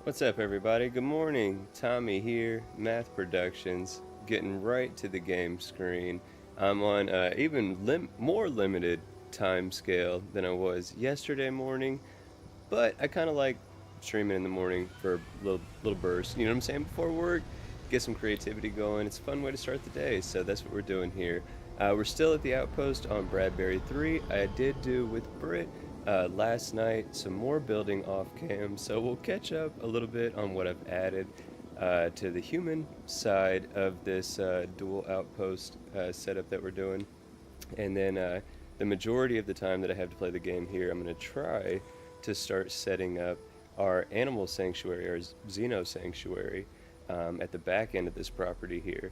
What's up, everybody? Good morning. Tommy here, Math Productions, getting right to the game screen. I'm on even more limited time scale than I was yesterday morning, but I kind of like streaming in the morning for a little burst. You know what I'm saying? Before work, get some creativity going. It's a fun way to start the day, so that's what we're doing here. We're still at the Outpost on Bradbury 3. I did do with Britt last night some more building off cam, so we'll catch up a little bit on what I've added to the human side of this dual outpost setup that we're doing. And then the majority of the time that I have to play the game here, I'm going to try to start setting up our animal sanctuary, our Xeno sanctuary, at the back end of this property here.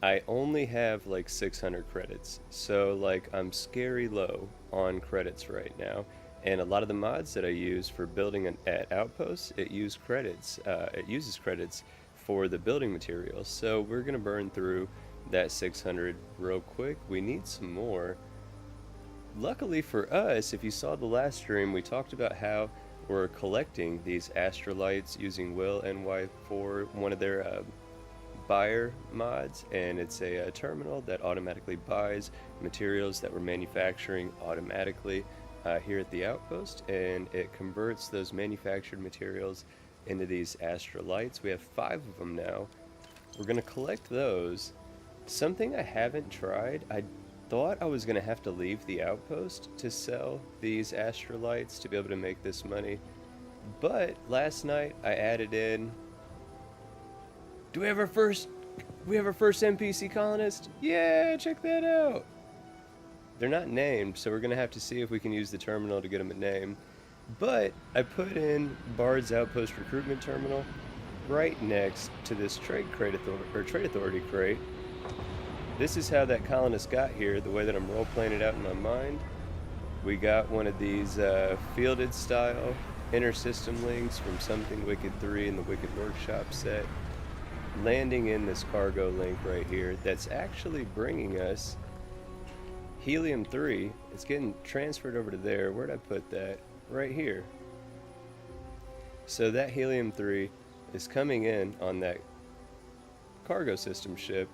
I only have like 600 credits, so like I'm scary low on credits right now. And a lot of the mods that I use for building at Outposts, it uses credits. It uses credits for the building materials. So we're gonna burn through that 600 real quick. We need some more. Luckily for us, if you saw the last stream, we talked about how we're collecting these astrolites using Will NY4, one of their buyer mods, and it's a terminal that automatically buys materials that we're manufacturing automatically here at the Outpost, and it converts those manufactured materials into these astrolites. We have 5 of them now. We're going to collect those. Something I haven't tried, I thought I was going to have to leave the Outpost to sell these astrolites to be able to make this money, but last night I added in. Do we have our first NPC colonist? Yeah, check that out. They're not named, so we're gonna have to see if we can use the terminal to get them a name. But I put in Bard's Outpost recruitment terminal right next to this trade authority crate. This is how that colonist got here, the way that I'm role playing it out in my mind. We got one of these fielded style inter-system links from Something Wicked 3 in the Wicked Workshop set, landing in this cargo link right here that's actually bringing us Helium 3. It's getting transferred over to there. Where'd I put that? Right here. So that Helium 3 is coming in on that cargo system ship,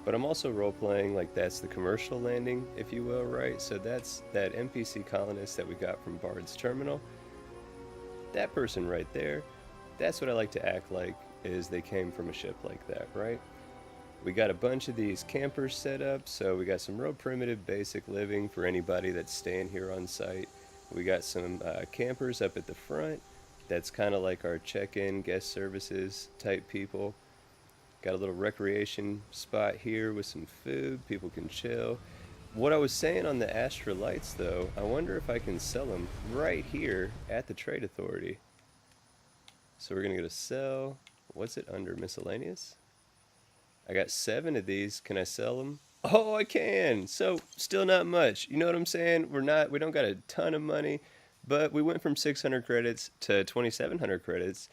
but I'm also role-playing like that's the commercial landing, if you will, right? So that's that NPC colonist that we got from Bard's terminal. That person right there, that's what I like to act like is they came from a ship like that, right? We got a bunch of these campers set up, so we got some real primitive basic living for anybody that's staying here on site. We got some campers up at the front. That's kind of like our check-in guest services type people. Got a little recreation spot here with some food. People can chill. What I was saying on the astrolites though, I wonder if I can sell them right here at the trade authority. So we're gonna go to sell. What's it under? Miscellaneous? I got 7 of these. Can I sell them? Oh, I can. So still not much. You know what I'm saying? We don't got a ton of money, but we went from 600 credits to 2,700 credits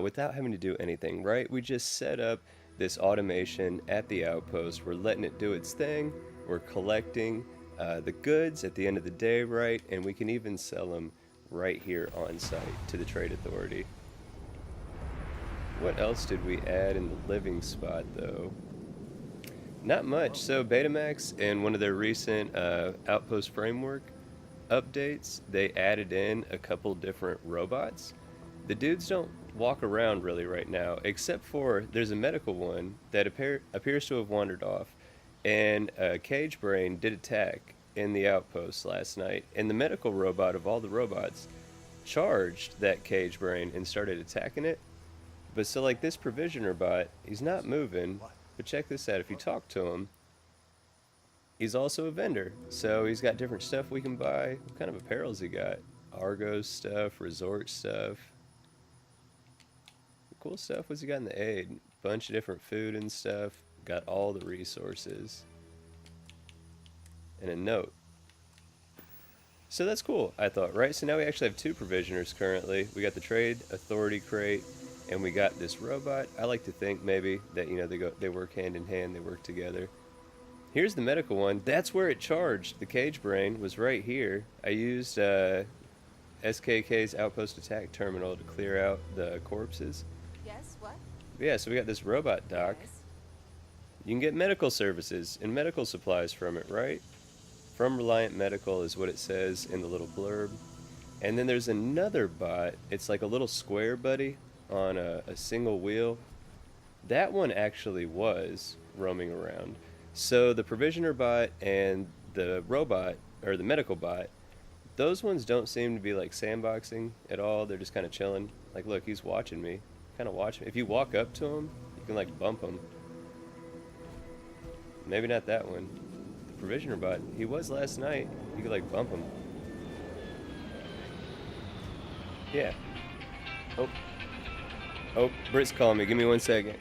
without having to do anything, right? We just set up this automation at the Outpost. We're letting it do its thing. We're collecting the goods at the end of the day, right? And we can even sell them right here on site to the trade authority. What else did we add in the living spot, though? Not much. So Betamax, in one of their recent Outpost framework updates, they added in a couple different robots. The dudes don't walk around really right now, except for there's a medical one that appears to have wandered off, and a cage brain did attack in the Outpost last night, and the medical robot of all the robots charged that cage brain and started attacking it. But so like this provisioner bot, he's not moving, but check this out. If you talk to him, he's also a vendor. So he's got different stuff we can buy. What kind of apparel's he got? Argos stuff, resort stuff. Cool stuff. What's he got in the aid? Bunch of different food and stuff. Got all the resources. And a note. So that's cool, I thought, right? So now we actually have 2 provisioners currently. We got the trade authority crate, and we got this robot. I like to think maybe that, you know, they work hand in hand, they work together. Here's the medical one. That's where it charged. The cage brain was right here. I used SKK's Outpost attack terminal to clear out the corpses. Yes, what? Yeah, so we got this robot doc. Yes. You can get medical services and medical supplies from it, right? From Reliant Medical is what it says in the little blurb. And then there's another bot. It's like a little square buddy on a single wheel. That one actually was roaming around. So the provisioner bot and the robot, or the medical bot, those ones don't seem to be like sandboxing at all. They're just kind of chilling. Like, look, he's watching me. Kind of watching me. If you walk up to him, you can like bump him. Maybe not that one. The provisioner bot, he was last night. You could like bump him. Yeah. Oh, oh, Britt's calling me. Give me 1 second.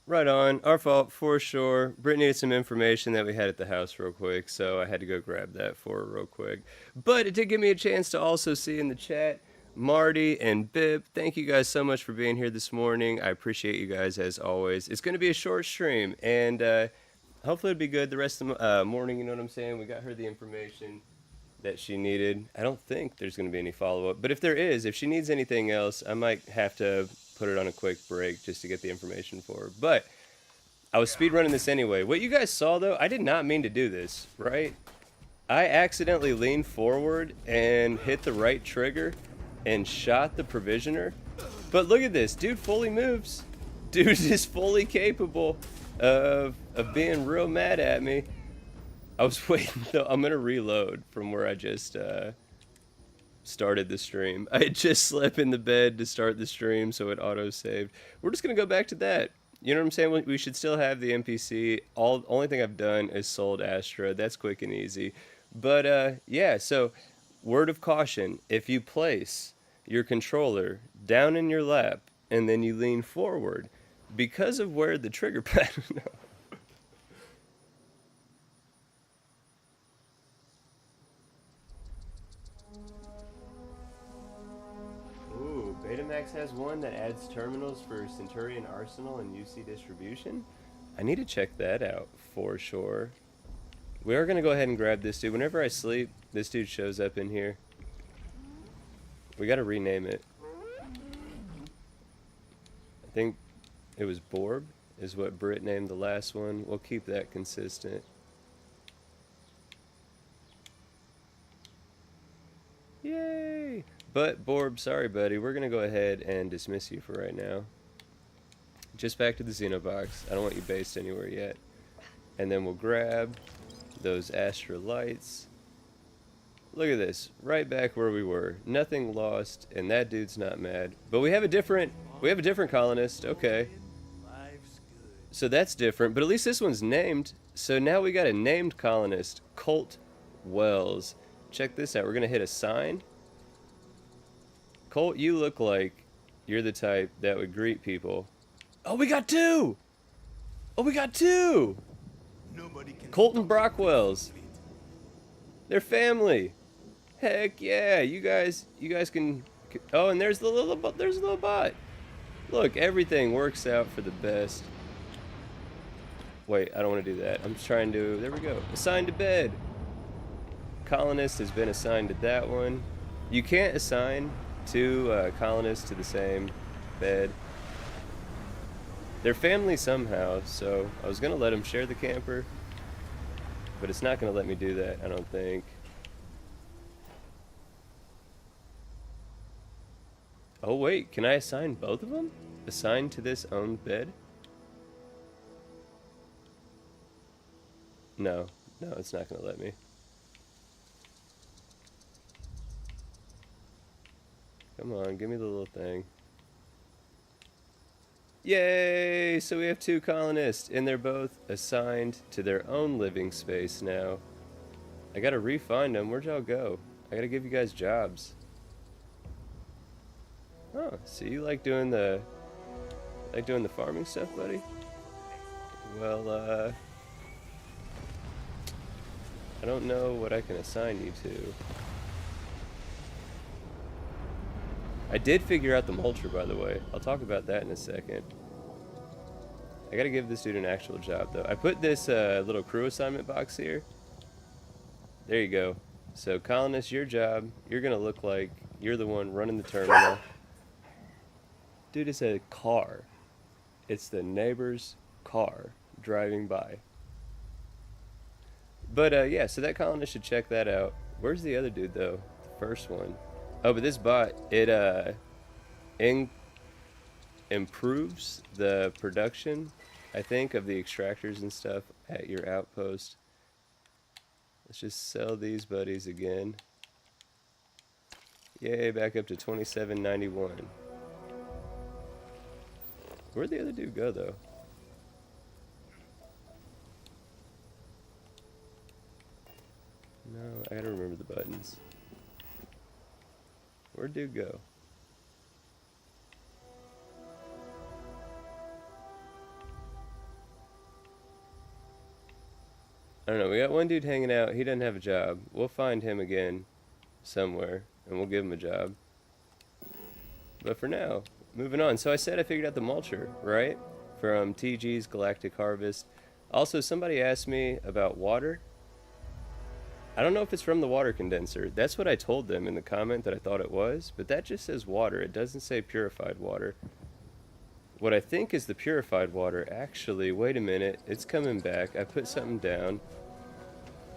Right on. Our fault, for sure. Britt needed some information that we had at the house real quick, so I had to go grab that for her real quick. But it did give me a chance to also see in the chat Marty and Bip. Thank you guys so much for being here this morning. I appreciate you guys as always. It's going to be a short stream, and hopefully it'll be good the rest of the morning. You know what I'm saying? We got her the information that she needed. I don't think there's going to be any follow up, but if there is, if she needs anything else, I might have to put it on a quick break just to get the information for her. But I was speedrunning this anyway. What you guys saw though, I did not mean to do this, right? I accidentally leaned forward and hit the right trigger and shot the provisioner. But look at this, dude fully moves. Dude is fully capable of being real mad at me. I was waiting though. I'm gonna reload from where I just started the stream. I had just slept in the bed to start the stream, so it auto saved. We're just gonna go back to that. You know what I'm saying? We should still have the NPC. Only thing I've done is sold Astra. That's quick and easy. But yeah. So, word of caution: if you place your controller down in your lap and then you lean forward, because of where the trigger pad. has one that adds terminals for Centurion Arsenal and UC distribution. I need to check that out for sure. We are going to go ahead and grab this dude. Whenever I sleep, this dude shows up in here. We got to rename it. I think it was Borb is what Britt named the last one. We'll keep that consistent. Yay! But Borb, sorry buddy, we're going to go ahead and dismiss you for right now. Just back to the Xeno box. I don't want you based anywhere yet. And then we'll grab those Astra lights. Look at this, right back where we were. Nothing lost, and that dude's not mad. But we have a different colonist. Okay. So that's different, but at least this one's named. So now we got a named colonist, Colt Wells. Check this out. We're gonna hit assign. Colt, you look like you're the type that would greet people. Oh, we got two! Oh, we got two! Colt and Brockwells. They're family. Heck yeah! You guys can. Oh, and there's a little bot. Look, everything works out for the best. Wait, I don't want to do that. I'm just trying to. There we go. Assign to bed. Colonist has been assigned to that one. You can't assign two colonists to the same bed. They're family somehow, so I was gonna let them share the camper, but it's not gonna let me do that, I don't think. Oh wait, can I assign both of them? Assign to this own bed? No, it's not gonna let me. Come on, give me the little thing. Yay! So we have two colonists, and they're both assigned to their own living space now. I gotta re-find them. Where'd y'all go? I gotta give you guys jobs. Oh, so you like doing the farming stuff, buddy? Well, I don't know what I can assign you to. I did figure out the mulcher, by the way. I'll talk about that in a second. I gotta give this dude an actual job, though. I put this little crew assignment box here. There you go. So, colonist, your job, you're gonna look like you're the one running the terminal. Dude, it's a car. It's the neighbor's car driving by. But, yeah, so that colonist should check that out. Where's the other dude, though? The first one. Oh, but this bot, it improves the production, I think, of the extractors and stuff at your outpost. Let's just sell these buddies again. Yay, back up to 27.91. Where'd the other dude go, though? No, I gotta remember the buttons. Where'd dude go? I don't know, we got one dude hanging out, he doesn't have a job. We'll find him again somewhere, and we'll give him a job. But for now, moving on. So I said I figured out the mulcher, right? From TG's Galactic Harvest. Also, somebody asked me about water. I don't know if it's from the water condenser. That's what I told them in the comment that I thought it was, but that just says water. It doesn't say purified water. What I think is the purified water, actually, wait a minute, it's coming back. I put something down.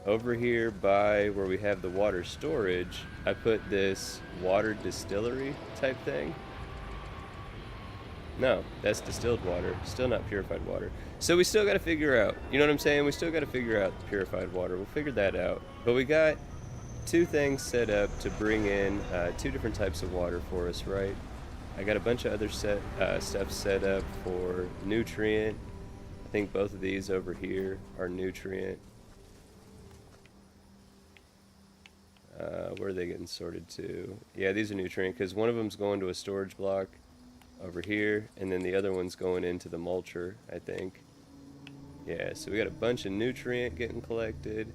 Over here by where we have the water storage, I put this water distillery type thing. No, that's distilled water, still not purified water. So we still got to figure out, you know what I'm saying? We still got to figure out the purified water. We'll figure that out. But we got two things set up to bring in two different types of water for us, right? I got a bunch of other stuff set up for nutrient. I think both of these over here are nutrient. Where are they getting sorted to? Yeah, these are nutrient because one of them's going to a storage block over here, and then the other one's going into the mulcher, I think. Yeah, so we got a bunch of nutrient getting collected.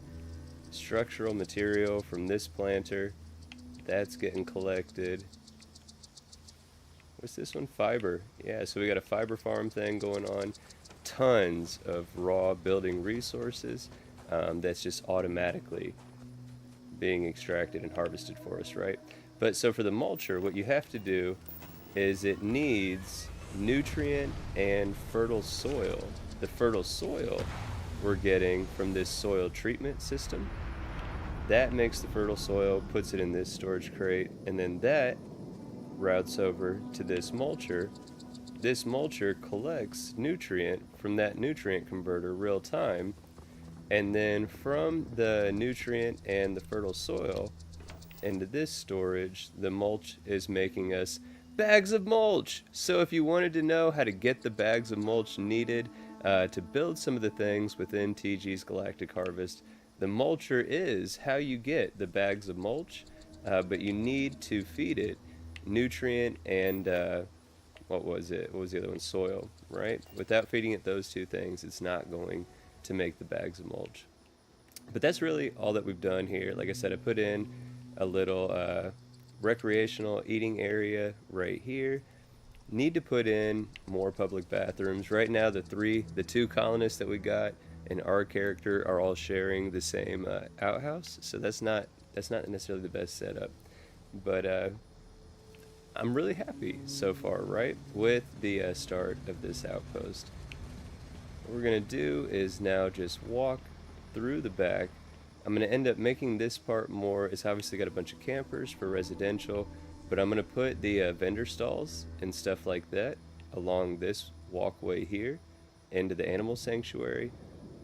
Structural material from this planter, that's getting collected. What's this one? Fiber. Yeah, so we got a fiber farm thing going on. Tons of raw building resources that's just automatically being extracted and harvested for us, right? But so for the mulcher, what you have to do is it needs nutrient and fertile soil. The fertile soil we're getting from this soil treatment system. That makes the fertile soil, puts it in this storage crate, and then that routes over to this mulcher. This mulcher collects nutrient from that nutrient converter real time, and then from the nutrient and the fertile soil into this storage, the mulch is making us bags of mulch. So if you wanted to know how to get the bags of mulch needed to build some of the things within TG's Galactic Harvest, the mulcher is how you get the bags of mulch, but you need to feed it nutrient and what was it? What was the other one? Soil, right? Without feeding it those two things, it's not going to make the bags of mulch. But that's really all that we've done here. Like I said, I put in a little recreational eating area right here. Need to put in more public bathrooms. Right now, the two colonists that we got and our character are all sharing the same outhouse, so that's not necessarily the best setup. But I'm really happy so far, right, with the start of this outpost. What we're gonna do is now just walk through the back. I'm gonna end up making this part more. It's obviously got a bunch of campers for residential, but I'm gonna put the vendor stalls and stuff like that along this walkway here into the animal sanctuary.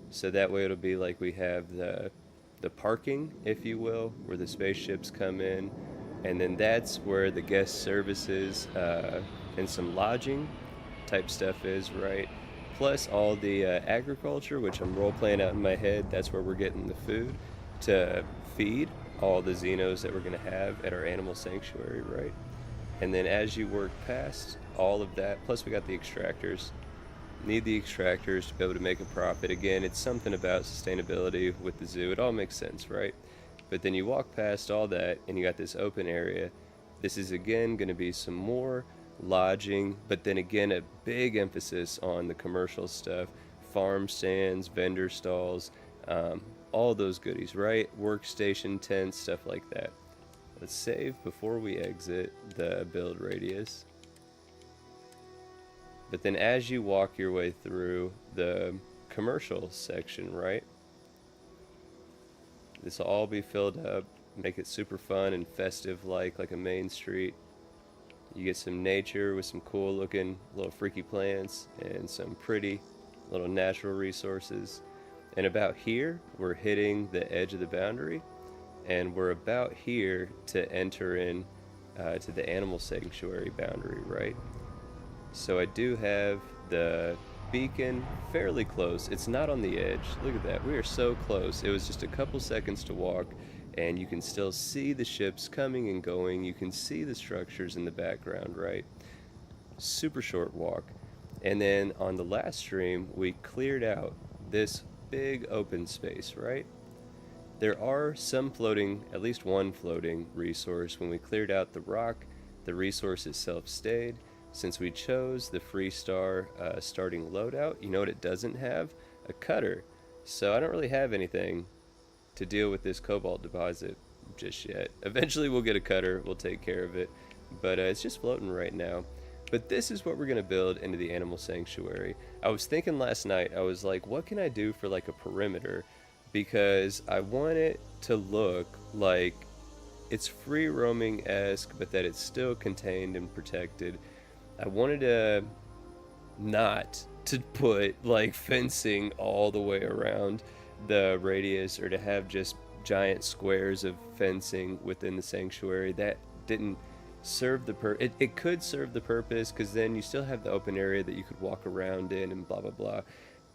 So that way it'll be like we have the parking, if you will, where the spaceships come in, and then that's where the guest services and some lodging type stuff is, right? Plus all the agriculture, which I'm role playing out in my head. That's where we're getting the food to feed all the Xenos that we're going to have at our animal sanctuary, right? And then as you work past all of that, plus we got the extractors. Need the extractors to be able to make a profit. Again, it's something about sustainability with the zoo. It all makes sense, right? But then you walk past all that and you got this open area. This is again going to be some more lodging, but then again a big emphasis on the commercial stuff, farm stands, vendor stalls, all those goodies, right? Workstation tents, stuff like that. Let's save before we exit the build radius. But then as you walk your way through the commercial section, right, this will all be filled up, make it super fun and festive like a main street. You get some nature with some cool looking little freaky plants and some pretty little natural resources. And about here, we're hitting the edge of the boundary, and we're about here to enter in to the animal sanctuary boundary, right? So I do have the beacon fairly close. It's not on the edge. Look at that. We are so close. It was just a couple seconds to walk, and you can still see the ships coming and going. You can see the structures in the background, right? Super short walk. And then on the last stream, we cleared out this big open space, right? There are some floating, at least one floating resource. When we cleared out the rock, the resource itself stayed. Since we chose the Freestar starting loadout, you know what it doesn't have? A cutter. So I don't really have anything to deal with this cobalt deposit just yet. Eventually we'll get a cutter, we'll take care of it, but it's just floating right now. But this is what we're gonna build into the animal sanctuary. I was thinking last night, I was like, what can I do for like a perimeter? Because I want it to look like it's free roaming-esque, but that it's still contained and protected. I wanted to not to put like fencing all the way around the radius, or to have just giant squares of fencing within the sanctuary. That didn't serve the it could serve the purpose, because then you still have the open area that you could walk around in and blah blah blah,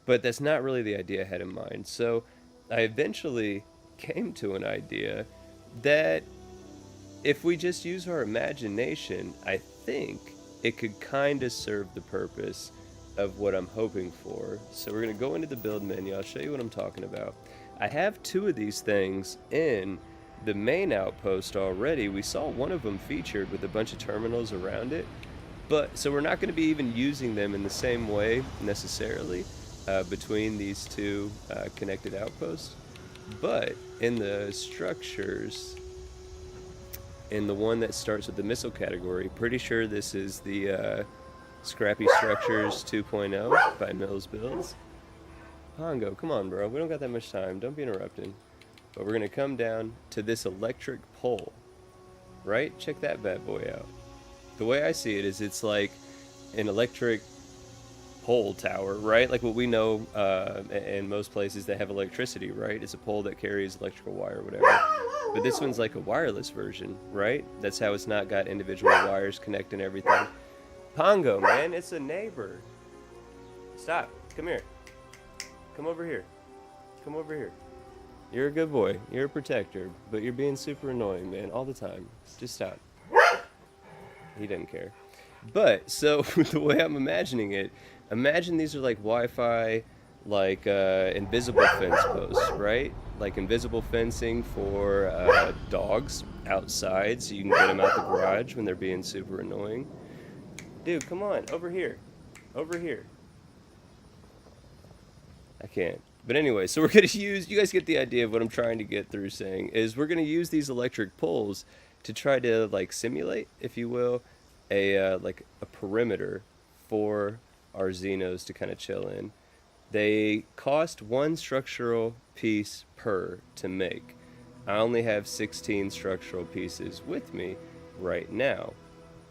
but that's not really the idea I had in mind. So I eventually came to an idea that if we just use our imagination, I think it could kind of serve the purpose of what I'm hoping for. So we're going to go into the build menu. I'll show you what I'm talking about. I have two of these things in the main outpost already. We saw one of them featured with a bunch of terminals around it. But so we're not going to be even using them in the same way necessarily between these two connected outposts. But in the structures, in the one that starts with the missile category, pretty sure this is the Scrappy Structures 2.0 by Mills Builds. Pongo, come on, bro. We don't got that much time. Don't be interrupting. But we're going to come down to this electric pole, right? Check that bad boy out. The way I see it is it's like an electric pole tower, right? Like what we know in most places that have electricity, right? It's a pole that carries electrical wire or whatever. But this one's like a wireless version, right? That's how it's not got individual wires connecting everything. Pongo, man, it's a neighbor. Stop. Come here. Come over here. Come over here. You're a good boy. You're a protector, but you're being super annoying, man, all the time. Just stop. He didn't care. But, so, the way I'm imagining it, imagine these are like Wi-Fi, like invisible fence posts, right? Like invisible fencing for dogs outside, so you can get them out the garage when they're being super annoying. Dude, come on, over here. Over here. I can't. But anyway, so we're going to use, you guys get the idea of what I'm trying to get through saying, is we're going to use these electric poles to try to like simulate, if you will, a like a perimeter for our Xenos to kind of chill in. They cost one structural piece per to make. I only have 16 structural pieces with me right now.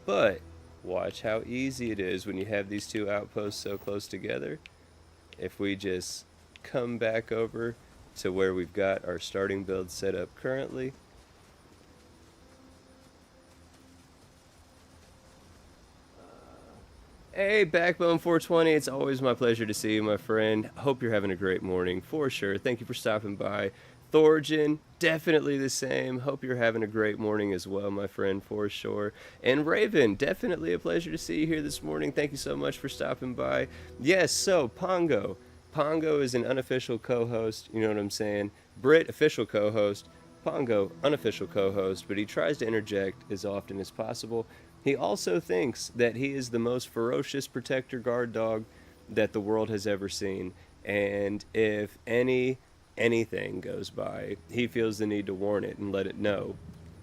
But watch how easy it is when you have these two outposts so close together. If we just come back over to where we've got our starting build set up currently. Hey, Backbone 420, it's always my pleasure to see you, my friend. Hope you're having a great morning, for sure. Thank you for stopping by. Thorgen, definitely the same. Hope you're having a great morning as well, my friend, for sure. And Raven, definitely a pleasure to see you here this morning. Thank you so much for stopping by. Yes, so, Pongo. Pongo is an unofficial co-host, you know what I'm saying? Britt, official co-host. Pongo, unofficial co-host, but he tries to interject as often as possible. He also thinks that he is the most ferocious protector guard dog that the world has ever seen. And if anything goes by, he feels the need to warn it and let it know,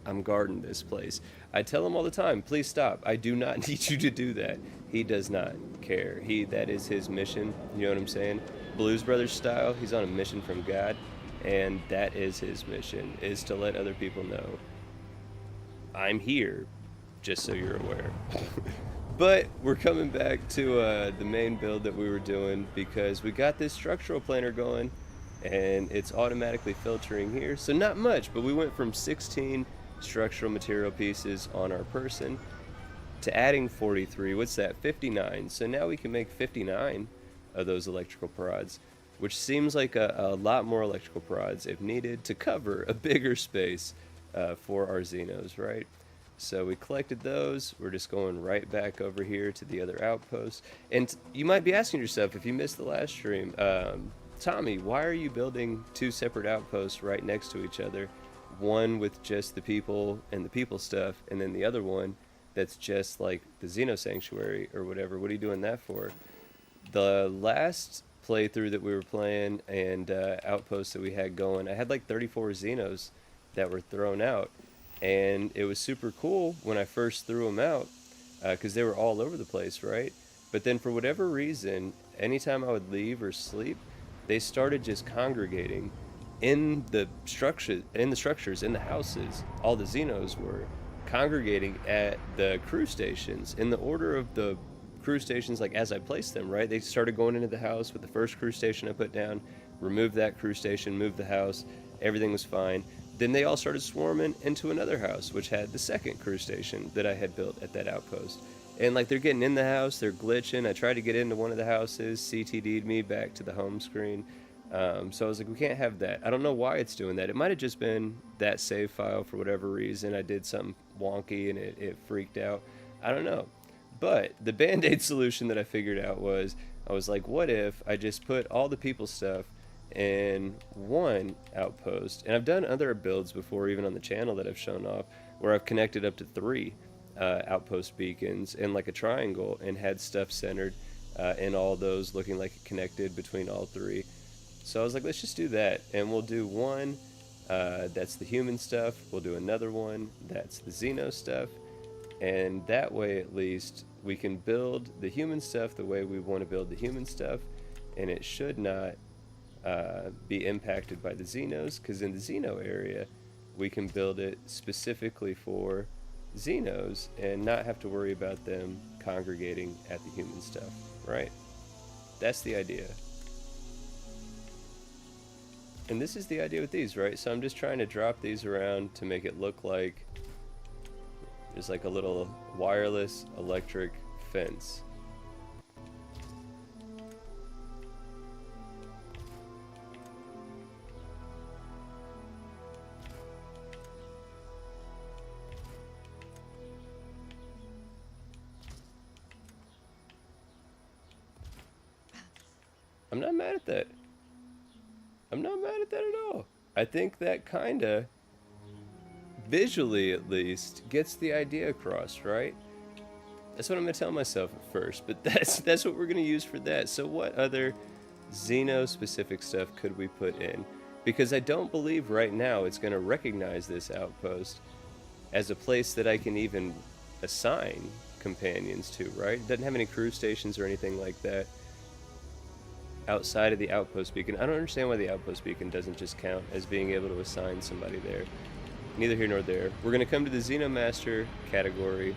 I'm guarding this place. I tell him all the time, please stop. I do not need you to do that. He does not care. That is his mission. You know what I'm saying? Blues Brothers style, he's on a mission from God. And that is his mission, is to let other people know, I'm here, just so you're aware. But we're coming back to the main build that we were doing because we got this structural planner going and it's automatically filtering here. So not much, but we went from 16 structural material pieces on our person to adding 43. What's that? 59. So now we can make 59 of those electrical prods, which seems like a lot more electrical prods if needed to cover a bigger space for our Xenos, right? So we collected those. We're just going right back over here to the other outpost. And you might be asking yourself, if you missed the last stream, Tommy, why are you building two separate outposts right next to each other? One with just the people and the people stuff, and then the other one that's just like the Xeno Sanctuary or whatever. What are you doing that for? The last playthrough that we were playing and outposts that we had going, I had like 34 Xenos that were thrown out. And it was super cool when I first threw them out because they were all over the place, right? But then for whatever reason, anytime I would leave or sleep, they started just congregating in the structures, in the houses. All the Xenos were congregating at the crew stations in the order of the crew stations, like as I placed them, right? They started going into the house with the first crew station I put down, removed that crew station, moved the house, everything was fine. Then they all started swarming into another house, which had the second crew station that I had built at that outpost. And like they're getting in the house, they're glitching. I tried to get into one of the houses, CTD'd me back to the home screen. So I was like, we can't have that. I don't know why it's doing that. It might have just been that save file for whatever reason. I did something wonky and it freaked out. I don't know. But the Band-Aid solution that I figured out was, I was like, what if I just put all the people stuff in one outpost? And I've done other builds before, even on the channel that I've shown off, where I've connected up to 3 outpost beacons in like a triangle and had stuff centered in all those, looking like it connected between all three. So I was like, let's just do that, and we'll do one that's the human stuff. We'll do another one that's the Xeno stuff, and that way at least we can build the human stuff the way we want to build the human stuff, and it should not be impacted by the Xenos, because in the Xeno area we can build it specifically for Xenos and not have to worry about them congregating at the human stuff, right? That's the idea. And this is the idea with these, right? So I'm just trying to drop these around to make it look like there's like a little wireless electric fence. I'm not mad at that. I'm not mad at that at all. I think that kinda, visually at least, gets the idea across, right? That's what I'm gonna tell myself at first, but that's what we're gonna use for that. So what other Xeno specific stuff could we put in? Because I don't believe right now it's gonna recognize this outpost as a place that I can even assign companions to, right? It doesn't have any crew stations or anything like that outside of the outpost beacon. I don't understand why the outpost beacon doesn't just count as being able to assign somebody there. Neither here nor there. We're going to come to the Xenomaster category,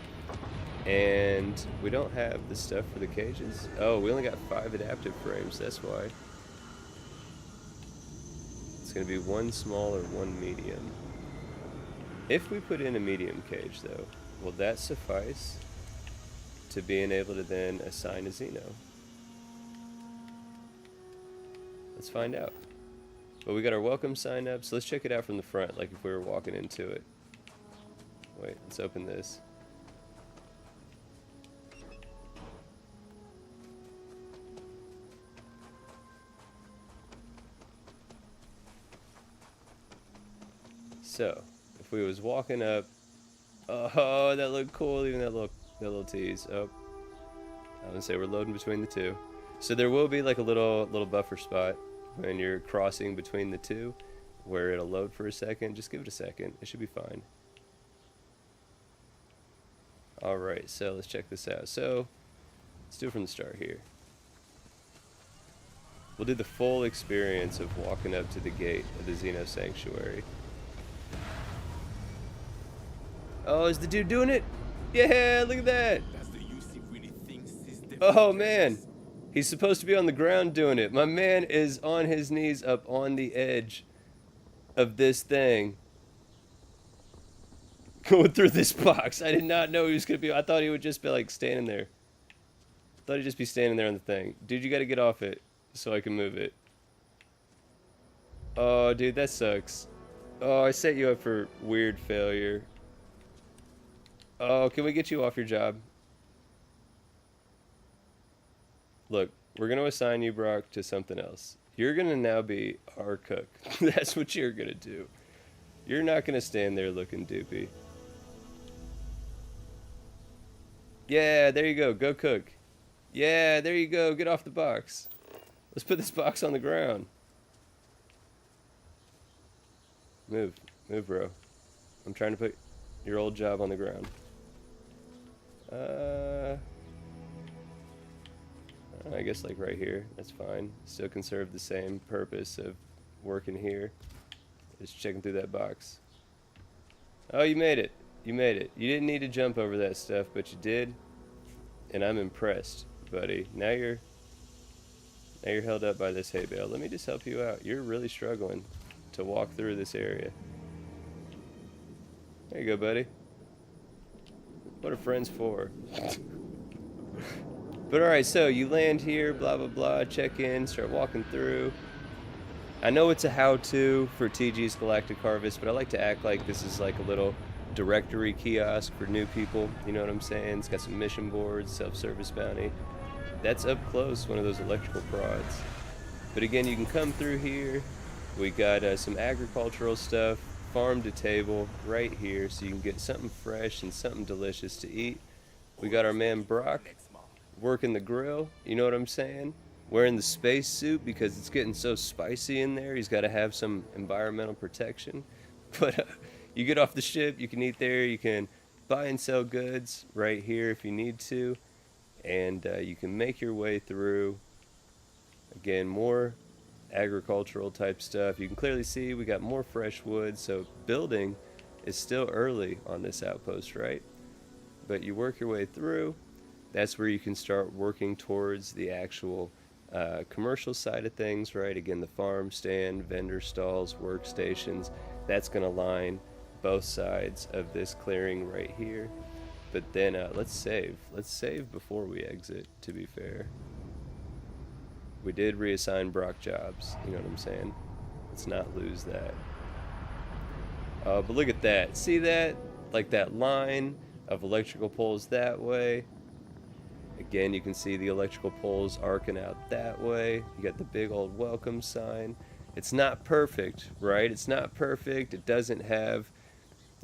and we don't have the stuff for the cages. Oh, we only got 5 adaptive frames, that's why. It's going to be 1 small or 1 medium. If we put in a medium cage, though, will that suffice to being able to then assign a Xeno? Let's find out. But we got our welcome sign up, so let's check it out from the front, like if we were walking into it. Wait, let's open this. So, if we was walking up, oh, that looked cool, even that little tease. Oh, I was gonna say we're loading between the two. So there will be like a little buffer spot when you're crossing between the two, where it'll load for a second. Just give it a second. It should be fine. Alright, so let's check this out. So, let's do it from the start here. We'll do the full experience of walking up to the gate of the Xeno Sanctuary. Oh, is the dude doing it? Yeah, look at that! Oh man! He's supposed to be on the ground doing it. My man is on his knees up on the edge of this thing. Going through this box. I did not know he was going to be... I thought he would just be like standing there. I thought he'd just be standing there on the thing. Dude, you got to get off it so I can move it. Oh, dude, that sucks. Oh, I set you up for weird failure. Oh, can we get you off your job? Look, we're going to assign you, Brock, to something else. You're going to now be our cook. That's what you're going to do. You're not going to stand there looking doopy. Yeah, there you go. Go cook. Yeah, there you go. Get off the box. Let's put this box on the ground. Move. Move, bro. I'm trying to put your old job on the ground. I guess like right here, that's fine. Still can serve the same purpose of working here. Just checking through that box. Oh, you made it. You made it. You didn't need to jump over that stuff, but you did. And I'm impressed, buddy. Now you're held up by this hay bale. Let me just help you out. You're really struggling to walk through this area. There you go, buddy. What are friends for? But alright, so you land here, blah blah blah, check in, start walking through. I know it's a how-to for TG's Galactic Harvest, but I like to act like this is like a little directory kiosk for new people, you know what I'm saying? It's got some mission boards, self-service bounty. That's up close, one of those electrical prods. But again, you can come through here. We got some agricultural stuff farm to table right here so you can get something fresh and something delicious to eat. We got our man Brock working the grill, you know what I'm saying? Wearing the space suit because it's getting so spicy in there. He's got to have some environmental protection. But you get off the ship, you can eat there, you can buy and sell goods right here if you need to, and you can make your way through. Again, more agricultural type stuff. You can clearly see we got more fresh wood, so building is still early on this outpost, right? But you work your way through. That's where you can start working towards the actual commercial side of things, right? Again, the farm stand, vendor stalls, workstations, that's going to line both sides of this clearing right here. But then let's save. Let's save before we exit, to be fair. We did reassign Brock jobs, you know what I'm saying? Let's not lose that. But look at that. See that? Like that line of electrical poles that way. Again, you can see the electrical poles arcing out that way. You got the big old welcome sign. It's not perfect, right? It's not perfect. It doesn't have,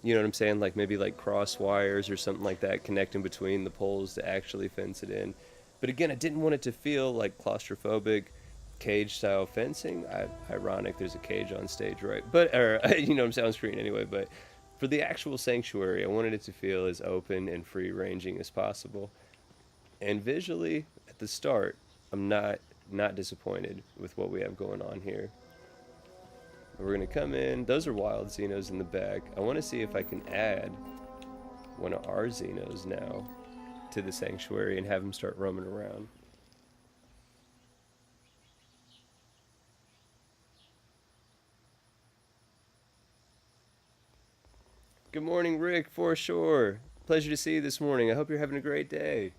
you know what I'm saying, like maybe like cross wires or something like that connecting between the poles to actually fence it in. But again, I didn't want it to feel like claustrophobic cage style fencing. Ironic, there's a cage on stage, right? But, or, you know what I'm saying, on screen anyway. But for the actual sanctuary, I wanted it to feel as open and free ranging as possible. And visually, at the start, I'm not disappointed with what we have going on here. We're going to come in. Those are wild Xenos in the back. I want to see if I can add one of our Xenos now to the sanctuary and have them start roaming around. Good morning, Rick, for sure. Pleasure to see you this morning. I hope you're having a great day.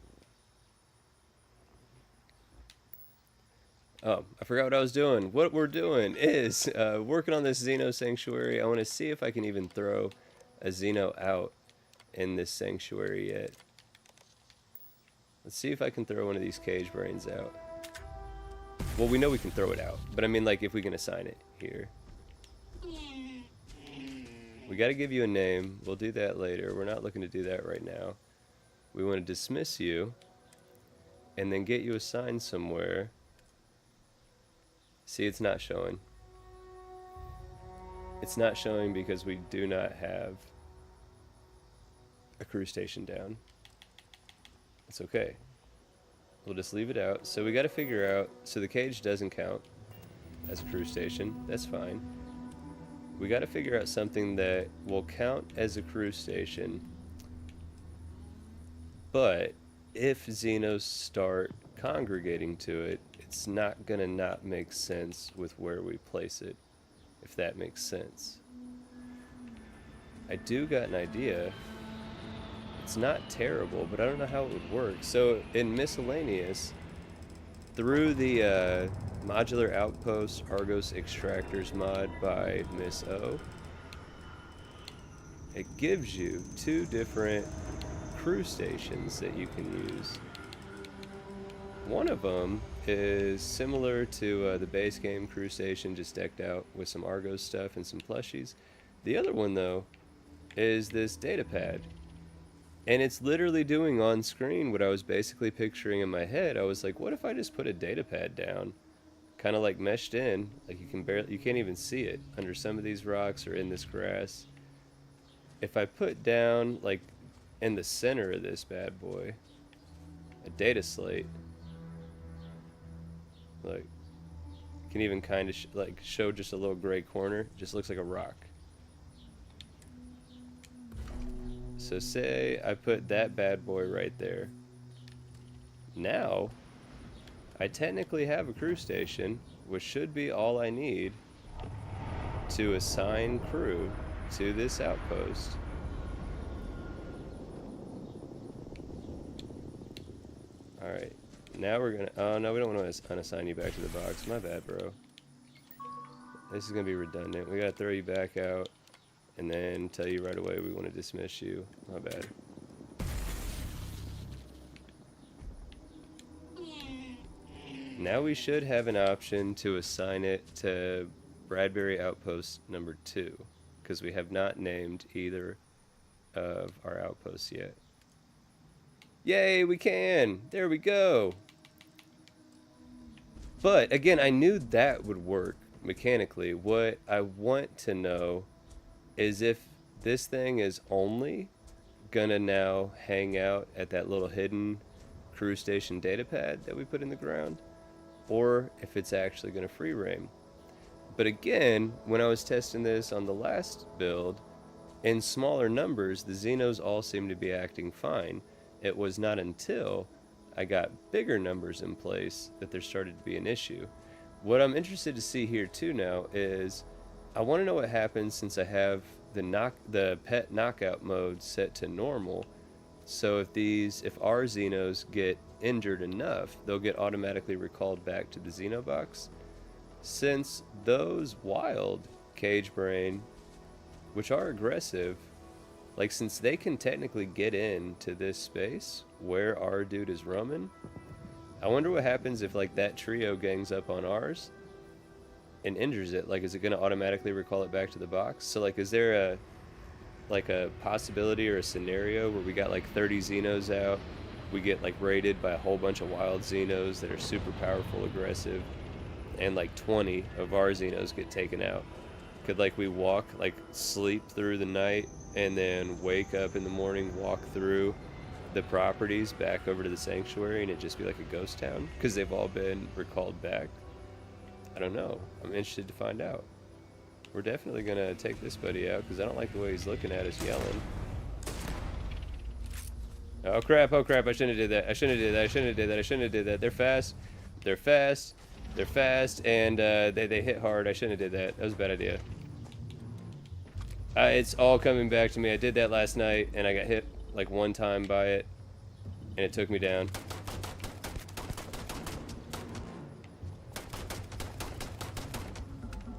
Oh, I forgot what I was doing. What we're doing is working on this Xeno sanctuary. I want to see if I can even throw a Xeno out in this sanctuary yet. Let's see if I can throw one of these cage brains out. Well, we know we can throw it out, but I mean, like, if we can assign it here. We got to give you a name. We'll do that later. We're not looking to do that right now. We want to dismiss you and then get you assigned somewhere. See, it's not showing. It's not showing because we do not have a crew station down. It's okay. We'll just leave it out. So we got to figure out, so the cage doesn't count as a crew station. That's fine. We got to figure out something that will count as a crew station. But if Xenos start congregating to it, it's not gonna not make sense with where we place it, if that makes sense. I do got an idea. It's not terrible, but I don't know how it would work. So in miscellaneous, through the modular outpost Argos extractors mod by Miss O, it gives you 2 different crew stations that you can use. One of them is similar to the base game crew station, just decked out with some Argos stuff and some plushies. The other one, though, is this data pad. And it's literally doing on screen what I was basically picturing in my head. I was like, what if I just put a data pad down, kind of like meshed in, like you can't even see it under some of these rocks or in this grass. If I put down, like, in the center of this bad boy, a data slate, like, can even kind of like show just a little gray corner. Just looks like a rock. So say I put that bad boy right there. Now I technically have a crew station, which should be all I need to assign crew to this outpost. Alright, now we're gonna, oh no, we don't want to unassign you back to the box. My bad, bro. This is gonna be redundant. We gotta throw you back out and then tell you right away we want to dismiss you. My bad. Now we should have an option to assign it to Bradbury Outpost number 2. because we have not named either of our outposts yet. Yay, we can! There we go! But, again, I knew that would work mechanically. What I want to know is if this thing is only gonna now hang out at that little hidden crew station data pad that we put in the ground, or if it's actually gonna free roam. But again, when I was testing this on the last build, in smaller numbers, the Xenos all seemed to be acting fine. It was not until I got bigger numbers in place that there started to be an issue. What I'm interested to see here too now is I want to know what happens since I have the pet knockout mode set to normal. So if our Xenos get injured enough, they'll get automatically recalled back to the Xenobox. Since those wild cage brain, which are aggressive, like since they can technically get into this space where our dude is roaming, I wonder what happens if like that trio gangs up on ours and injures it. Like, is it going to automatically recall it back to the box? So like, is there a possibility or a scenario where we got like 30 Xenos out, we get like raided by a whole bunch of wild Xenos that are super powerful, aggressive, and like 20 of our Xenos get taken out? Could like we walk, like sleep through the night and then wake up in the morning, walk through the properties back over to the sanctuary, and it just be like a ghost town because they've all been recalled back? I don't know. I'm interested to find out. We're definitely gonna take this buddy out because I don't like the way he's looking at us yelling. Oh crap, oh crap, I shouldn't have did that. I shouldn't have did that. I shouldn't have did that. I shouldn't have did that. They're fast. They're fast. They're fast, and they hit hard. I shouldn't have did that. That was a bad idea. It's all coming back to me. I did that last night, and I got hit like one time by it, and it took me down.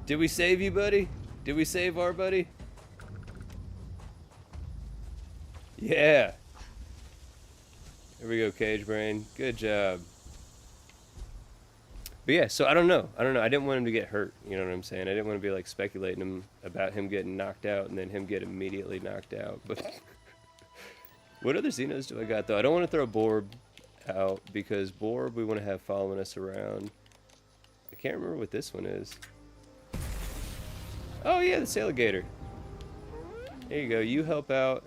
Did we save you, buddy? Did we save our buddy? Yeah. There we go, Cage Brain. Good job. But yeah, so I don't know. I didn't want him to get hurt. You know what I'm saying? I didn't want to be like speculating about him getting knocked out and then him get immediately knocked out. But what other Xenos do I got though? I don't want to throw Borb out because Borb we want to have following us around. I can't remember what this one is. Oh yeah, the Sailgator. There you go. You help out.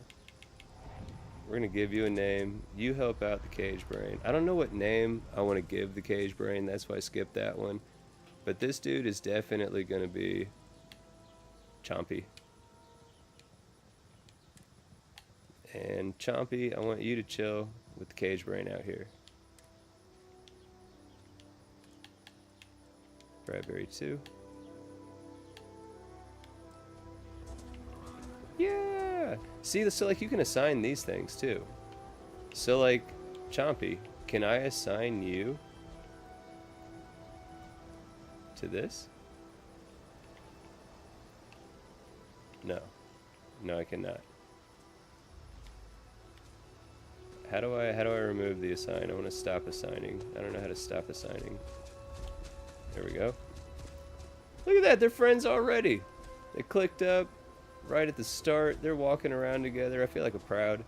We're going to give you a name. You help out the Cage Brain. I don't know what name I want to give the Cage Brain. That's why I skipped that one. But this dude is definitely going to be Chompy. And Chompy, I want you to chill with the Cage Brain out here. Bradbury 2. Yeah! See, so like you can assign these things too. So like, Chompy, can I assign you to this? No. No, I cannot. How do I remove the assign? I want to stop assigning. I don't know how to stop assigning. There we go. Look at that, they're friends already. They clicked up right at the start. They're walking around together. I feel like a proud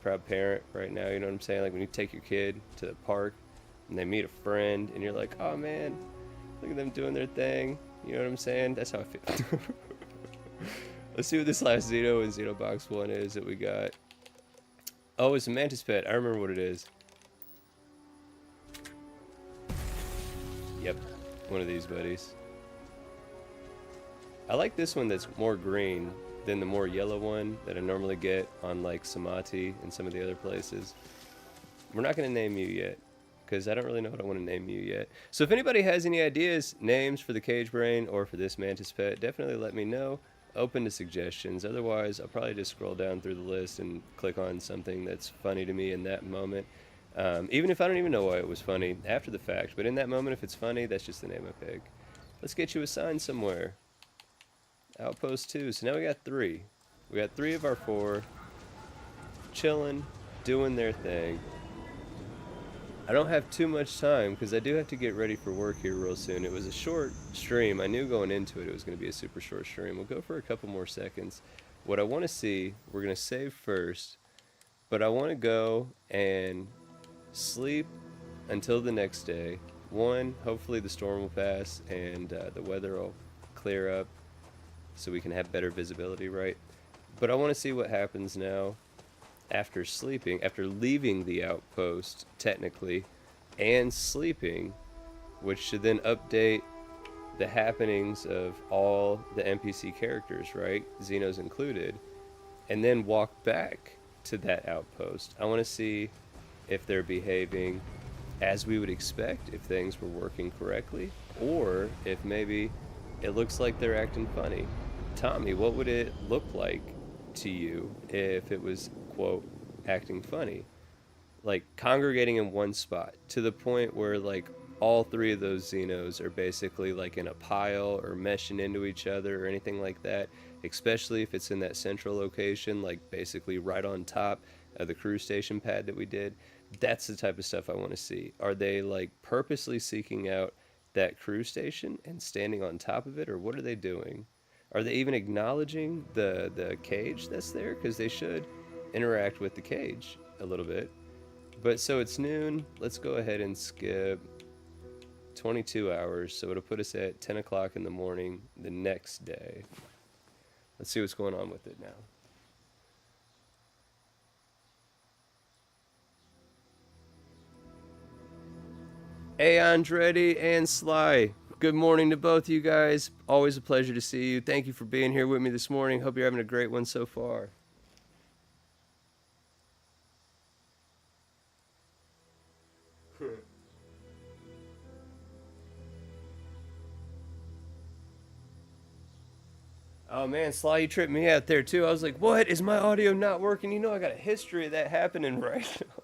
parent right now, you know what I'm saying? Like when you take your kid to the park and they meet a friend and you're like, oh man, look at them doing their thing. You know what I'm saying? That's how I feel. Let's see what this last Xeno in Xeno Box 1 is that we got. Oh, it's a Mantis Pet. I remember what it is. Yep, one of these buddies. I like this one that's more green than the more yellow one that I normally get on like Samati and some of the other places. We're not going to name you yet because I don't really know what I want to name you yet. So if anybody has any ideas, names for the Cage Brain or for this Mantis Pet, definitely let me know. Open to suggestions. Otherwise, I'll probably just scroll down through the list and click on something that's funny to me in that moment. Even if I don't even know why it was funny after the fact. But in that moment, if it's funny, that's just the name I pick. Let's get you assigned somewhere. Outpost 2. So now we got 3. We got 3 of our 4 chilling, doing their thing. I don't have too much time because I do have to get ready for work here real soon. It was a short stream. I knew going into it was going to be a super short stream. We'll go for a couple more seconds. What I want to see, we're going to save first, but I want to go and sleep until the next day. One, hopefully the storm will pass and the weather will clear up so we can have better visibility, right? But I want to see what happens now after sleeping, after leaving the outpost, technically, and sleeping, which should then update the happenings of all the NPC characters, right? Xeno's included, and then walk back to that outpost. I want to see if they're behaving as we would expect, if things were working correctly, or if maybe it looks like they're acting funny. Tommy, what would it look like to you if it was, quote, acting funny? Like congregating in one spot to the point where like all three of those Xenos are basically like in a pile or meshing into each other or anything like that, especially if it's in that central location, like basically right on top of the crew station pad that we did. That's the type of stuff I want to see. Are they like purposely seeking out that crew station and standing on top of it, or what are they doing? Are they even acknowledging the cage that's there? Because they should interact with the cage a little bit. But so it's noon. Let's go ahead and skip 22 hours. So it'll put us at 10 o'clock in the morning the next day. Let's see what's going on with it now. Hey, Andretti and Sly. Good morning to both of you guys. Always a pleasure to see you. Thank you for being here with me this morning. Hope you're having a great one so far. Oh man, Sly, you tripped me out there too. I was like, what? Is my audio not working? You know I got a history of that happening right now.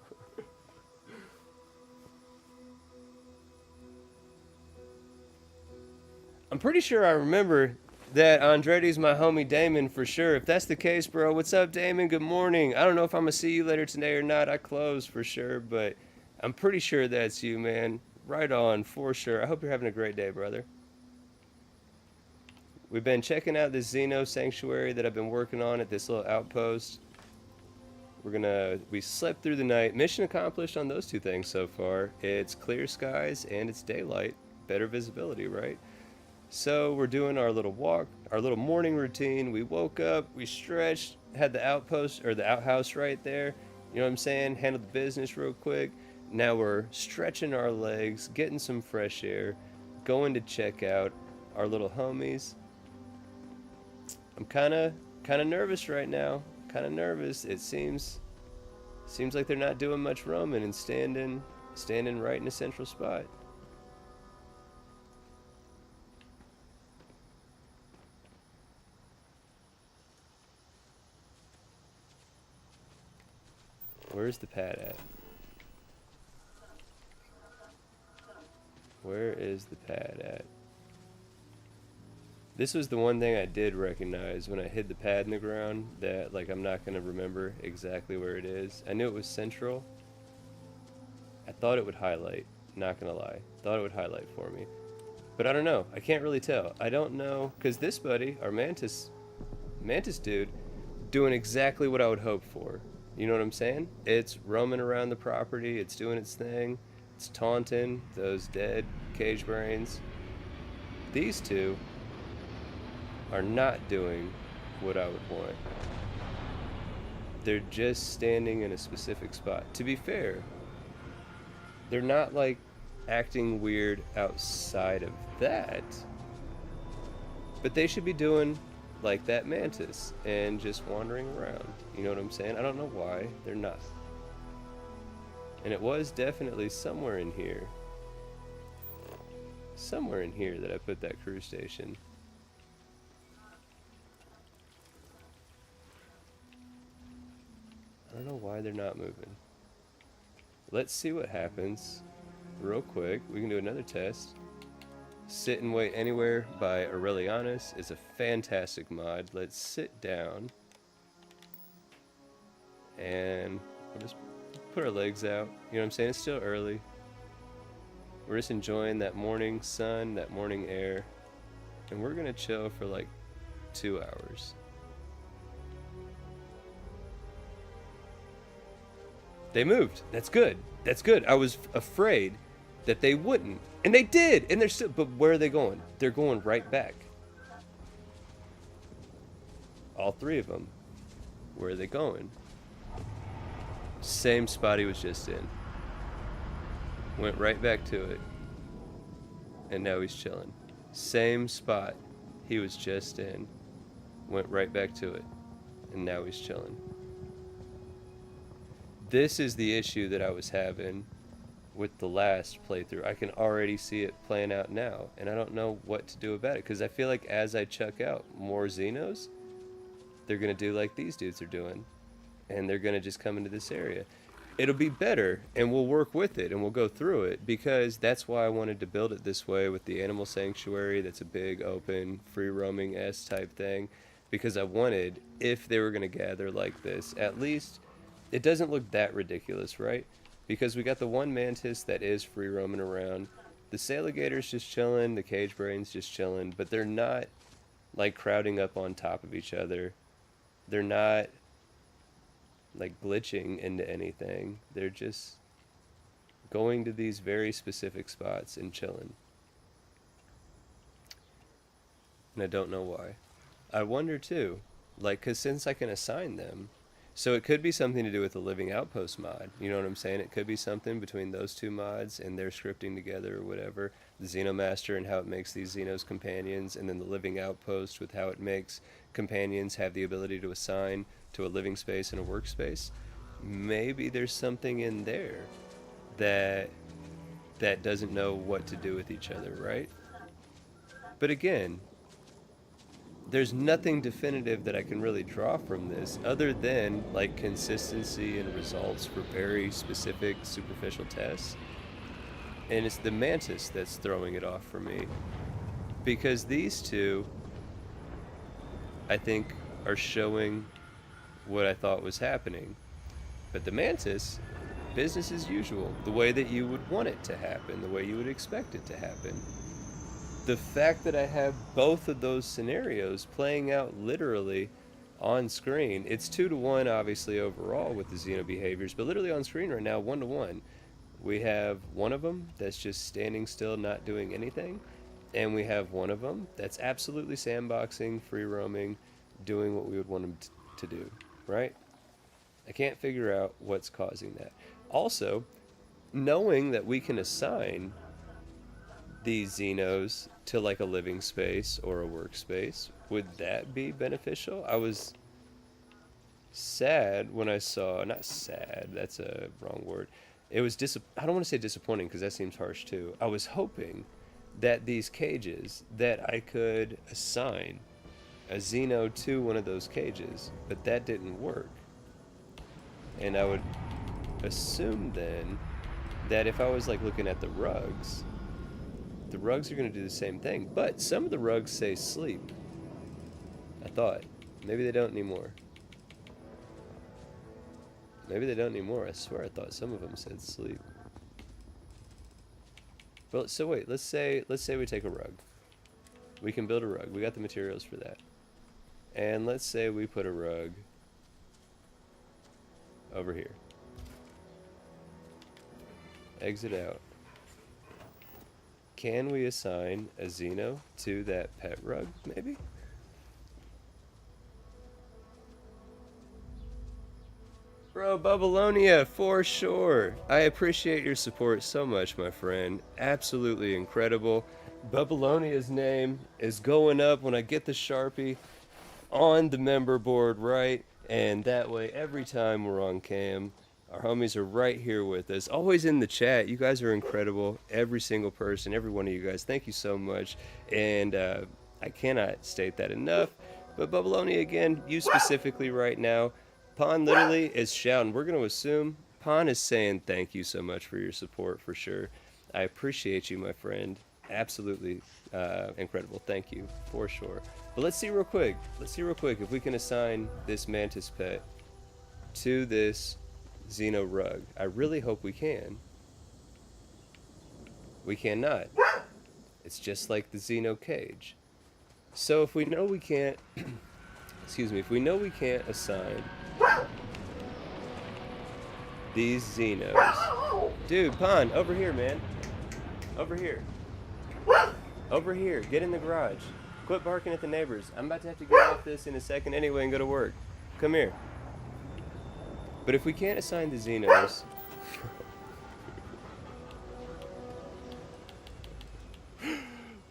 I'm pretty sure I remember that Andretti's my homie Damon for sure. If that's the case, bro, what's up, Damon? Good morning. I don't know if I'm gonna see you later today or not. I close for sure, but I'm pretty sure that's you, man. Right on, for sure. I hope you're having a great day, brother. We've been checking out this Xeno sanctuary that I've been working on at this little outpost. We slept through the night. Mission accomplished on those two things so far. It's clear skies and it's daylight. Better visibility, right? So we're doing our little walk, our little morning routine. We woke up, we stretched, had the outpost or the outhouse right there. You know what I'm saying? Handled the business real quick. Now we're stretching our legs, getting some fresh air, going to check out our little homies. I'm kind of nervous right now. Kind of nervous. It seems like they're not doing much roaming and standing right in a central spot. Where's the pad at? Where is the pad at? This was the one thing I did recognize when I hid the pad in the ground that like I'm not going to remember exactly where it is. I knew it was central. I thought it would highlight, not going to lie. Thought it would highlight for me. But I don't know. I can't really tell. I don't know because this buddy, our mantis dude, doing exactly what I would hope for. You know what I'm saying? It's roaming around the property. It's doing its thing. It's taunting those dead cage brains. These two are not doing what I would want. They're just standing in a specific spot. To be fair, they're not like acting weird outside of that, but they should be doing like that mantis and just wandering around. You know what I'm saying? I don't know why they're not. And it was definitely somewhere in here that I put that crew station. I don't know why they're not moving. Let's see what happens real quick. We can do another test. Sit and Wait Anywhere by Aurelianus is a fantastic mod. Let's sit down and we'll just put our legs out. You know what I'm saying? It's still early. We're just enjoying that morning sun, that morning air, and we're gonna chill for like 2 hours. They moved. That's good. That's good. I was afraid that they wouldn't, and they did, and they're still. But where are they going? They're going right back. All three of them. Where are they going? Same spot he was just in. Went right back to it, and now he's chilling. Same spot he was just in. Went right back to it, and now he's chilling. This is the issue that I was having with the last playthrough. I can already see it playing out now, and I don't know what to do about it, because I feel like as I chuck out more Xenos, they're going to do like these dudes are doing, and they're going to just come into this area. It'll be better, and we'll work with it, and we'll go through it, because that's why I wanted to build it this way with the animal sanctuary. That's a big, open, free-roaming-esque type thing, because I wanted, if they were going to gather like this, at least it doesn't look that ridiculous, right? Because we got the one mantis that is free-roaming around, the sailigator's just chilling, the cage brain's just chilling, but they're not, like, crowding up on top of each other. They're not like glitching into anything. They're just going to these very specific spots and chilling. And I don't know why. I wonder too, like, cause since I can assign them, so it could be something to do with the Living Outpost mod. You know what I'm saying? It could be something between those two mods and their scripting together or whatever. The Xenomaster and how it makes these Xenos companions, and then the Living Outpost with how it makes companions have the ability to assign to a living space and a workspace. Maybe there's something in there that doesn't know what to do with each other, right? But again, there's nothing definitive that I can really draw from this other than like consistency and results for very specific superficial tests. And it's the mantis that's throwing it off for me, because these two, I think, are showing what I thought was happening. But the mantis, business as usual, the way that you would want it to happen, the way you would expect it to happen. The fact that I have both of those scenarios playing out literally on screen, it's 2-to-1 obviously overall with the Xeno behaviors, but literally on screen right now, 1-to-1. We have one of them that's just standing still, not doing anything, and we have one of them that's absolutely sandboxing, free roaming, doing what we would want them to do, right? I can't figure out what's causing that. Also, knowing that we can assign these Xenos to like a living space or a workspace, would that be beneficial? I was sad when I saw, not sad, that's a wrong word. It was I don't want to say disappointing because that seems harsh too. I was hoping that these cages, that I could assign a Xeno to one of those cages, but that didn't work. And I would assume then that if I was like looking at the rugs are going to do the same thing. But some of the rugs say sleep. I thought. Maybe they don't anymore. Maybe they don't anymore. I swear I thought some of them said sleep. Well, so wait, let's say we take a rug. We can build a rug. We got the materials for that. And let's say we put a rug over here. Exit out. Can we assign a Xeno to that pet rug, maybe? Bro, Babylonia, for sure. I appreciate your support so much, my friend. Absolutely incredible. Babylonia's name is going up when I get the Sharpie on the member board, right? And that way, every time we're on cam, our homies are right here with us, always in the chat. You guys are incredible. Every single person, every one of you guys, thank you so much. And I cannot state that enough. But Babylonia, again, you specifically right now, Pon literally is shouting. We're going to assume Pon is saying thank you so much for your support, for sure. I appreciate you, my friend. Absolutely incredible. Thank you, for sure. But let's see real quick. If we can assign this mantis pet to this Xeno rug. I really hope we can. We cannot. It's just like the Xeno cage. So if we know we can't, excuse me, if we know we can't assign these Xenos, dude, Pond, over here, man, over here, over here, get in the garage. Quit barking at the neighbors. I'm about to have to get off this in a second anyway and go to work. Come here. But if we can't assign the Xenos,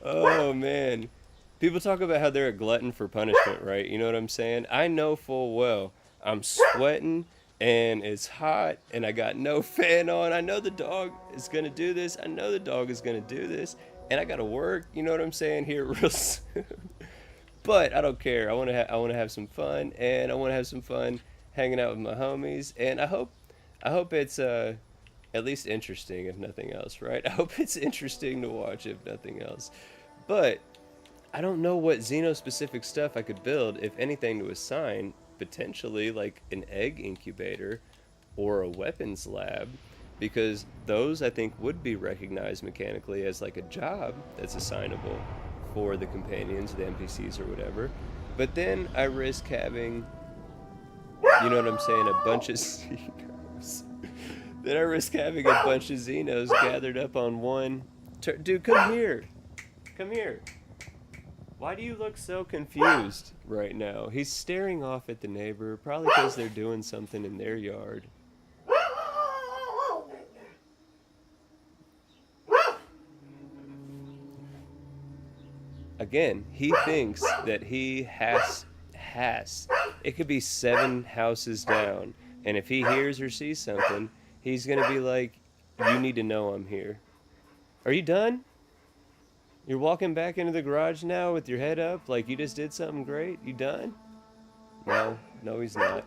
oh man, people talk about how they're a glutton for punishment, right? You know what I'm saying? I know full well I'm sweating and it's hot and I got no fan on. I know the dog is gonna do this. I know the dog is gonna do this, and I gotta work. You know what I'm saying here real soon. But I don't care. I wanna have some fun, and I wanna have some fun hanging out with my homies. And I hope it's at least interesting, if nothing else, right? I hope it's interesting to watch, if nothing else. But I don't know what Xeno specific stuff I could build, if anything, to assign. Potentially like an egg incubator or a weapons lab, because those I think would be recognized mechanically as like a job that's assignable for the companions, the NPCs or whatever. But then I risk having, you know what I'm saying, a bunch of Xenos. Then I risk having a bunch of Xenos gathered up on one. Dude, come here. Come here. Why do you look so confused right now? He's staring off at the neighbor, probably because they're doing something in their yard. Again, he thinks that he has. It could be 7 houses down, and if he hears or sees something, he's gonna be like, you need to know I'm here. Are you done? You're walking back into the garage now with your head up like you just did something great? You done? No, he's not.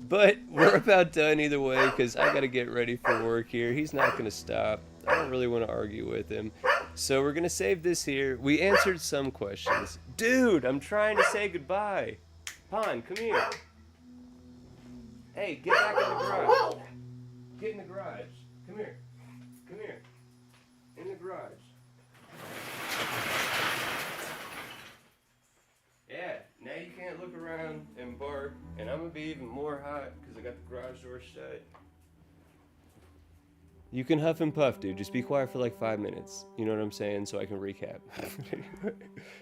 But we're about done either way, because I got to get ready for work here. He's not going to stop. I don't really want to argue with him. So we're going to save this here. We answered some questions. Dude, I'm trying to say goodbye. Pond, come here. Hey, get back in the garage. Get in the garage. Come here. Come here. In the garage. Yeah, now you can't look around and bark, and I'm gonna be even more hot because I got the garage door shut. You can huff and puff, dude. Just be quiet for like 5 minutes. You know what I'm saying? So I can recap.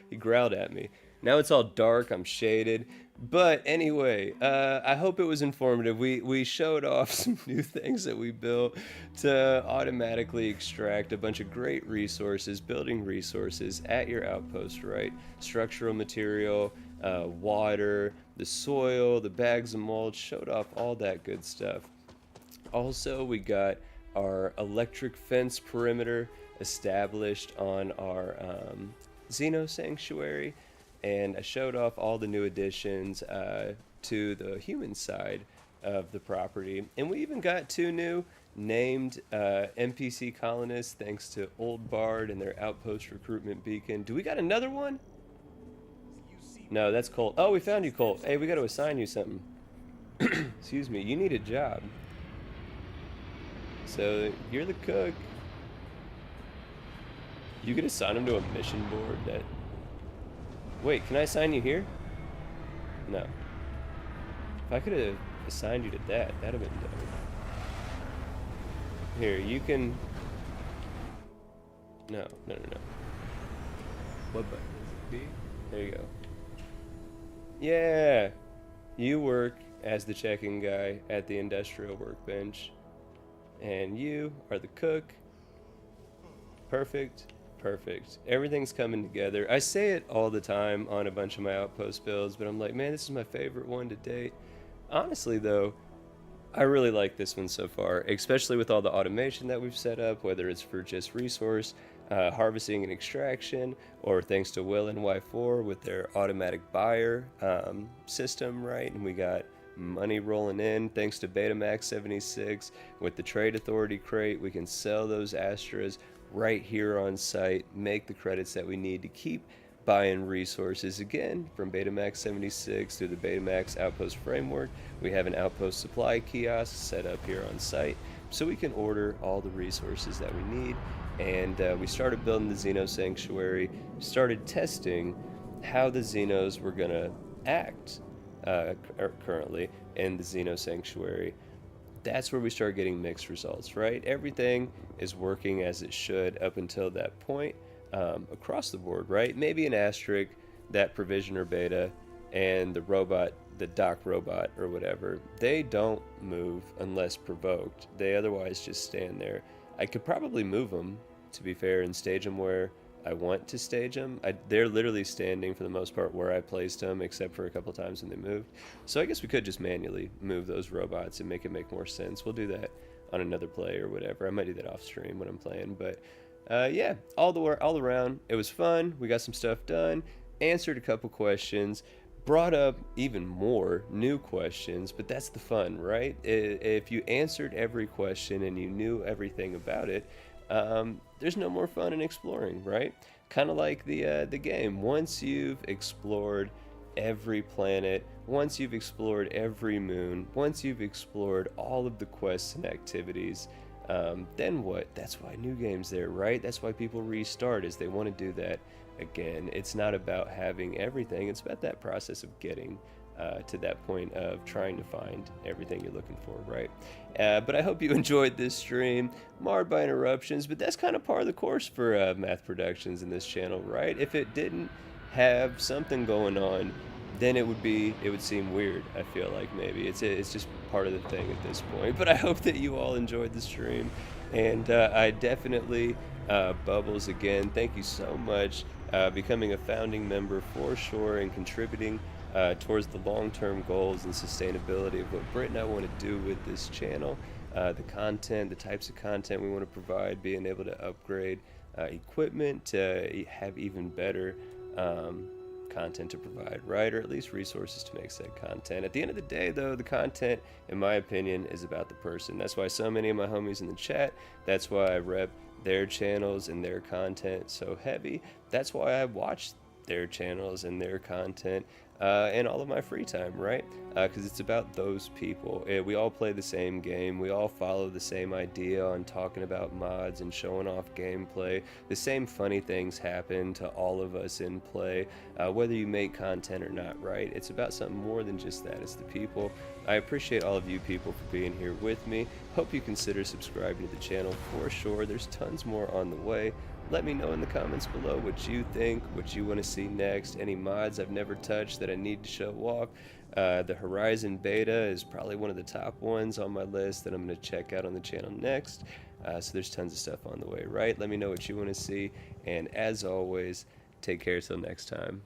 He growled at me. Now it's all dark. I'm shaded. But anyway, I hope it was informative. We showed off some new things that we built to automatically extract a bunch of great resources, building resources at your outpost, right? Structural material, water, the soil, the bags of mulch, showed off all that good stuff. Also, we got our electric fence perimeter established on our Xeno sanctuary, and I showed off all the new additions to the human side of the property, and we even got 2 new named NPC colonists thanks to Old Bard and their Outpost recruitment beacon. Do we got another one? No, that's Colt. Oh, we found you, Colt. Hey, we got to assign you something. Excuse me, you need a job. So, you're the cook. You could assign him to a mission board that... Wait, can I assign you here? No. If I could have assigned you to that, that'd have been dope. Here, you can... No. What button is it? B? There you go. Yeah! You work as the check-in guy at the industrial workbench. And you are the cook. Perfect. Everything's coming together. I say it all the time on a bunch of my Outpost builds, but I'm like, man, this is my favorite one to date. Honestly, though, I really like this one so far, especially with all the automation that we've set up, whether it's for just resource harvesting and extraction, or thanks to Will and Y4 with their automatic buyer system, right? And we got money rolling in thanks to Betamax 76 with the Trade Authority crate. We can sell those Astras right here on site, make the credits that we need to keep buying resources. Again, from Betamax 76 through the Betamax Outpost framework, we have an Outpost supply kiosk set up here on site, so we can order all the resources that we need. and we started building the Xeno Sanctuary, started testing how the Xenos were going to act currently in the Xeno Sanctuary. That's where we start getting mixed results, right? Everything is working as it should up until that point, across the board, right? Maybe an asterisk that provisioner beta and the robot, the dock robot or whatever, they don't move unless provoked. They otherwise just stand there. I could probably move them, to be fair, and stage them where I want to stage them. They're literally standing for the most part where I placed them, except for a couple times when they moved. So I guess we could just manually move those robots and make it make more sense. We'll do that on another play or whatever. I might do that off stream when I'm playing, but yeah, all around, it was fun. We got some stuff done, answered a couple questions, brought up even more new questions, but that's the fun, right? If you answered every question and you knew everything about it, there's no more fun in exploring, right? Kind of like the game. Once you've explored every planet, once you've explored every moon, once you've explored all of the quests and activities, then what? That's why new games there, right? That's why people restart, is they want to do that again. It's not about having everything, it's about that process of getting to that point of trying to find everything you're looking for, right? But I hope you enjoyed this stream, marred by interruptions, but that's kind of par of the course for Math Productions in this channel, right? If it didn't have something going on, then it would seem weird. I feel like maybe it's just part of the thing at this point. But I hope that you all enjoyed the stream, and I definitely Bubbles, again, thank you so much, becoming a founding member for sure and contributing towards the long-term goals and sustainability of what Britt and I want to do with this channel, the content, the types of content we want to provide, being able to upgrade equipment to have even better content to provide, right? Or at least resources to make said content. At the end of the day, though, the content, in my opinion, is about the person. That's why so many of my homies in the chat, that's why I rep their channels and their content so heavy. That's why I watch their channels and their content and all of my free time, right? Because it's about those people. We all play the same game. We all follow the same idea on talking about mods and showing off gameplay. The same funny things happen to all of us in play, whether you make content or not, right? It's about something more than just that. It's the people. I appreciate all of you people for being here with me. Hope you consider subscribing to the channel for sure. There's tons more on the way. Let me know in the comments below what you think, what you want to see next, any mods I've never touched that I need to show off. The Horizon beta is probably one of the top ones on my list that I'm going to check out on the channel next. So there's tons of stuff on the way, right? Let me know what you want to see, and as always, take care till next time.